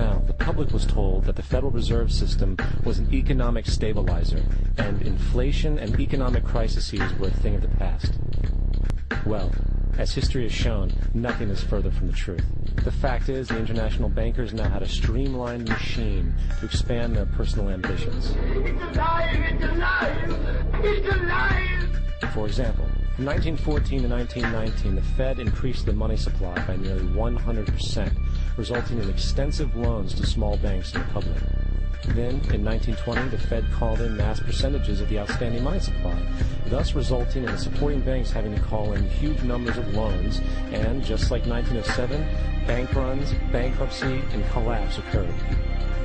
mouth, the public was told that the Federal Reserve System was an economic stabilizer, and inflation and economic crises were a thing of the past. Well, as history has shown, nothing is further from the truth. The fact is, the international bankers now had a streamlined machine to expand their personal ambitions. It's alive! It's alive! It's alive! For example, from 1914 to 1919, the Fed increased the money supply by nearly 100%, resulting in extensive loans to small banks and the public. Then, in 1920, the Fed called in mass percentages of the outstanding money supply, thus resulting in the supporting banks having to call in huge numbers of loans, and, just like 1907, bank runs, bankruptcy, and collapse occurred.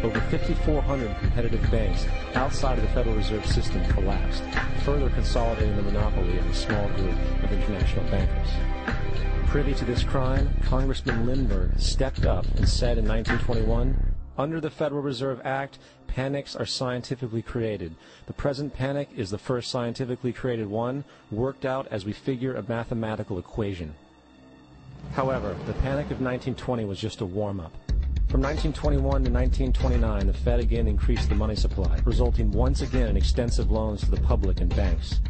Over 5,400 competitive banks outside of the Federal Reserve System collapsed, further consolidating the monopoly of a small group of international bankers. Privy to this crime, Congressman Lindbergh stepped up and said in 1921, "Under the Federal Reserve Act, panics are scientifically created. The present panic is the first scientifically created one, worked out as we figure a mathematical equation." However, the panic of 1920 was just a warm-up. From 1921 to 1929, the Fed again increased the money supply, resulting once again in extensive loans to the public and banks.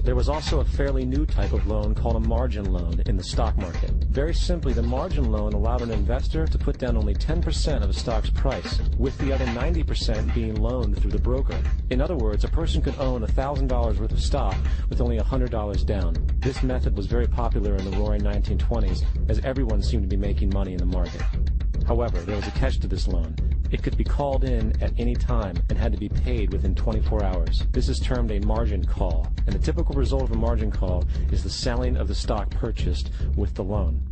There was also a fairly new type of loan called a margin loan in the stock market. Very simply, the margin loan allowed an investor to put down only 10% of a stock's price, with the other 90% being loaned through the broker. In other words, a person could own $1,000 worth of stock with only $100 down. This method was very popular in the roaring 1920s, as everyone seemed to be making money in the market. However, there was a catch to this loan. It could be called in at any time and had to be paid within 24 hours. This is termed a margin call, and the typical result of a margin call is the selling of the stock purchased with the loan.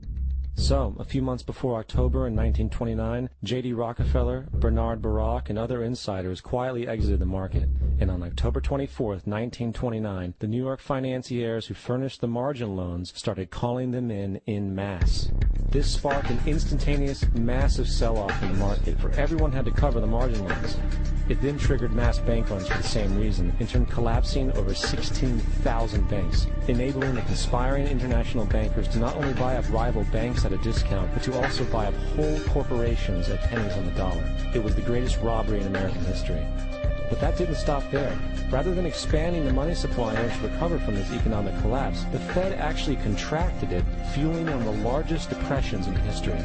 So, a few months before October in 1929, J.D. Rockefeller, Bernard Baruch, and other insiders quietly exited the market, and on October 24, 1929, the New York financiers who furnished the margin loans started calling them in masse. This sparked an instantaneous, massive sell-off in the market, for everyone had to cover the margin loans. It then triggered mass bank runs for the same reason, in turn collapsing over 16,000 banks, enabling the conspiring international bankers to not only buy up rival banks at a discount, but to also buy up whole corporations at pennies on the dollar. It was the greatest robbery in American history. But that didn't stop there. Rather than expanding the money supply in order to recover from this economic collapse, the Fed actually contracted it, fueling one of the largest depressions in history.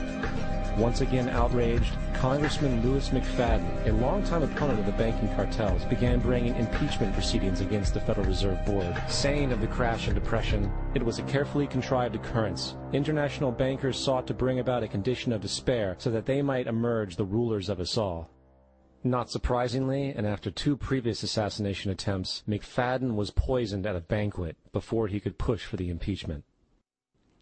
Once again outraged, Congressman Louis McFadden, a longtime opponent of the banking cartels, began bringing impeachment proceedings against the Federal Reserve Board, saying of the crash and depression, "It was a carefully contrived occurrence. International bankers sought to bring about a condition of despair so that they might emerge the rulers of us all." Not surprisingly, and after 2 previous assassination attempts, McFadden was poisoned at a banquet before he could push for the impeachment.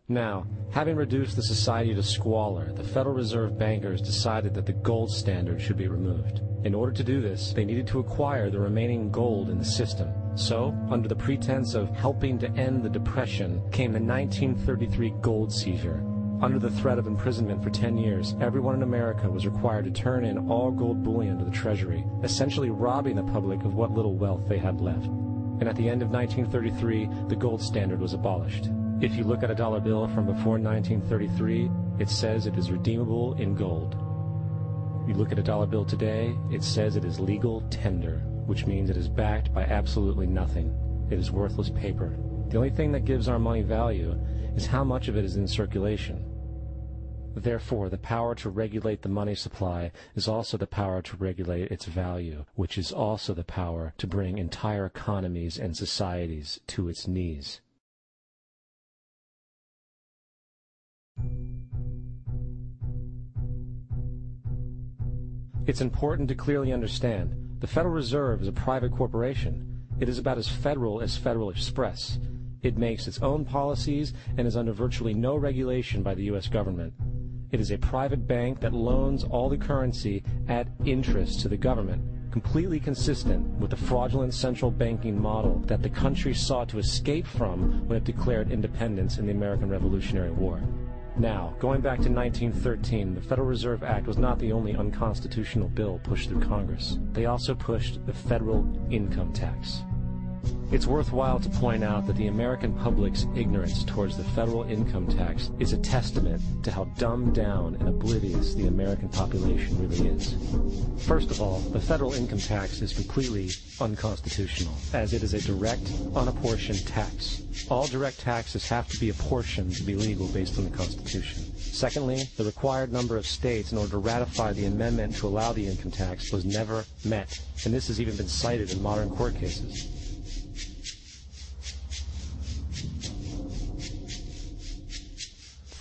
Now, having reduced the society to squalor, the Federal Reserve bankers decided that the gold standard should be removed. In order to do this, they needed to acquire the remaining gold in the system. So, under the pretense of helping to end the Depression, came the 1933 gold seizure. Under the threat of imprisonment for 10 years, everyone in America was required to turn in all gold bullion to the Treasury, essentially robbing the public of what little wealth they had left. And at the end of 1933, the gold standard was abolished. If you look at a dollar bill from before 1933, it says it is redeemable in gold. You look at a dollar bill today, it says it is legal tender, which means it is backed by absolutely nothing. It is worthless paper. The only thing that gives our money value is how much of it is in circulation. Therefore, the power to regulate the money supply is also the power to regulate its value, which is also the power to bring entire economies and societies to its knees. It's important to clearly understand, the Federal Reserve is a private corporation. It is about as Federal Express. It makes its own policies and is under virtually no regulation by the U.S. government. It is a private bank that loans all the currency at interest to the government, completely consistent with the fraudulent central banking model that the country sought to escape from when it declared independence in the American Revolutionary War. Now, going back to 1913, the Federal Reserve Act was not the only unconstitutional bill pushed through Congress. They also pushed the federal income tax. It's worthwhile to point out that the American public's ignorance towards the federal income tax is a testament to how dumbed down and oblivious the American population really is. First of all, the federal income tax is completely unconstitutional, as it is a direct, unapportioned tax. All direct taxes have to be apportioned to be legal based on the Constitution. Secondly, the required number of states in order to ratify the amendment to allow the income tax was never met, and this has even been cited in modern court cases.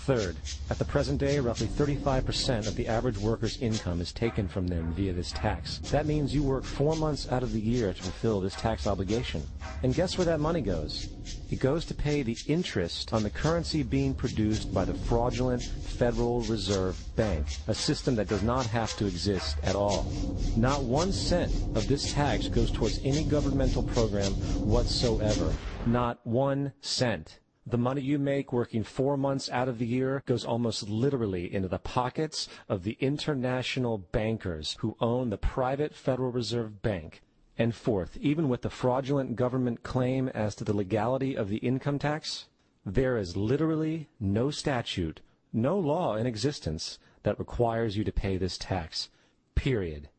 Third, at the present day, roughly 35% of the average worker's income is taken from them via this tax. That means you work 4 months out of the year to fulfill this tax obligation. And guess where that money goes? It goes to pay the interest on the currency being produced by the fraudulent Federal Reserve Bank, a system that does not have to exist at all. Not 1 cent of this tax goes towards any governmental program whatsoever. Not 1 cent. The money you make working 4 months out of the year goes almost literally into the pockets of the international bankers who own the private Federal Reserve Bank. And fourth, even with the fraudulent government claim as to the legality of the income tax, there is literally no statute, no law in existence that requires you to pay this tax. Period.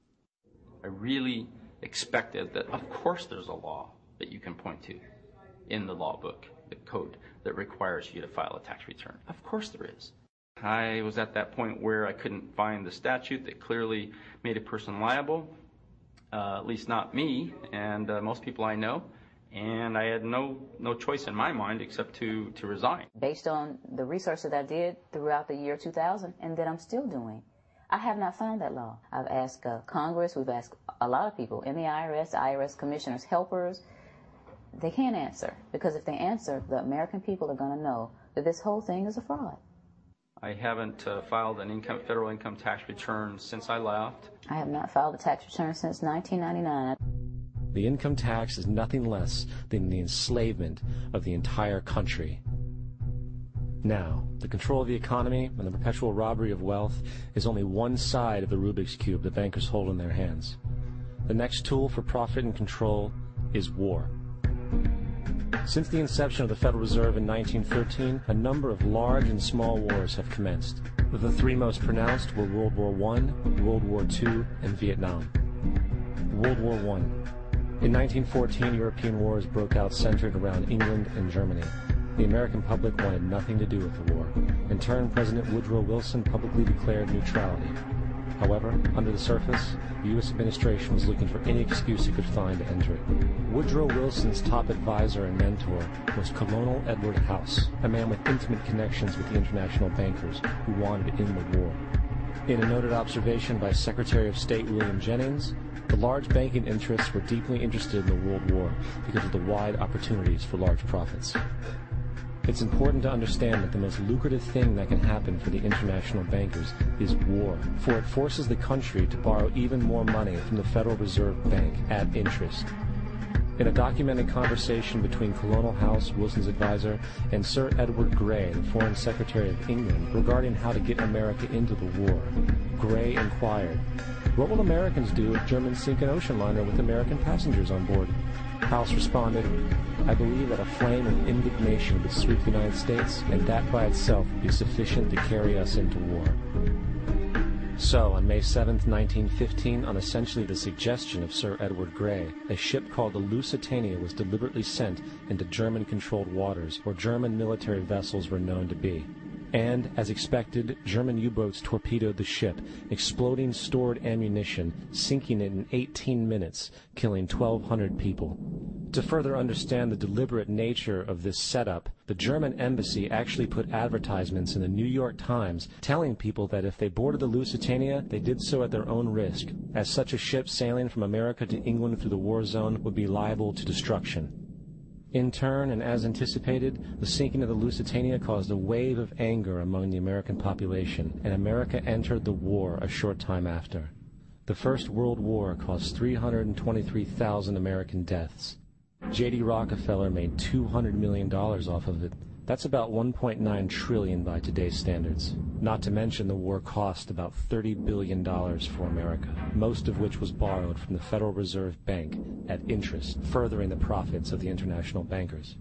I really expected that, of course, there's a law that you can point to in the law book, the code, that requires you to file a tax return. Of course there is. I was at that point where I couldn't find the statute that clearly made a person liable, at least not me and most people I know, and I had no choice in my mind except to resign. Based on the research that I did throughout the year 2000 and that I'm still doing, I have not found that law. I've asked Congress, we've asked a lot of people in the IRS commissioners, helpers. They can't answer, because if they answer, the American people are going to know that this whole thing is a fraud. I haven't filed an federal income tax return since I left. I have not filed a tax return since 1999. The income tax is nothing less than the enslavement of the entire country. Now, the control of the economy and the perpetual robbery of wealth is only one side of the Rubik's Cube the bankers hold in their hands. The next tool for profit and control is war. Since the inception of the Federal Reserve in 1913, a number of large and small wars have commenced. The three most pronounced were World War I, World War II, and Vietnam. World War I. In 1914, European wars broke out centered around England and Germany. The American public wanted nothing to do with the war. In turn, President Woodrow Wilson publicly declared neutrality. However, under the surface, the U.S. administration was looking for any excuse it could find to enter it. Woodrow Wilson's top advisor and mentor was Colonel Edward House, a man with intimate connections with the international bankers who wanted to end the war. In a noted observation by Secretary of State William Jennings, the large banking interests were deeply interested in the World War because of the wide opportunities for large profits. It's important to understand that the most lucrative thing that can happen for the international bankers is war, for it forces the country to borrow even more money from the Federal Reserve Bank at interest. In a documented conversation between Colonel House, Wilson's advisor, and Sir Edward Grey, the Foreign Secretary of England, regarding how to get America into the war, Grey inquired, "What will Americans do if Germans sink an ocean liner with American passengers on board?" House responded, "I believe that a flame of indignation would sweep the United States, and that by itself would be sufficient to carry us into war." So, on May 7, 1915, on essentially the suggestion of Sir Edward Grey, a ship called the Lusitania was deliberately sent into German-controlled waters, where German military vessels were known to be. And, as expected, German U-boats torpedoed the ship, exploding stored ammunition, sinking it in 18 minutes, killing 1,200 people. To further understand the deliberate nature of this setup, the German embassy actually put advertisements in the New York Times telling people that if they boarded the Lusitania, they did so at their own risk, as such a ship sailing from America to England through the war zone would be liable to destruction. In turn, and as anticipated, the sinking of the Lusitania caused a wave of anger among the American population, and America entered the war a short time after. The First World War caused 323,000 American deaths. J.D. Rockefeller made $200 million off of it. That's about $1.9 trillion by today's standards. Not to mention the war cost about $30 billion for America, most of which was borrowed from the Federal Reserve Bank at interest, furthering the profits of the international bankers.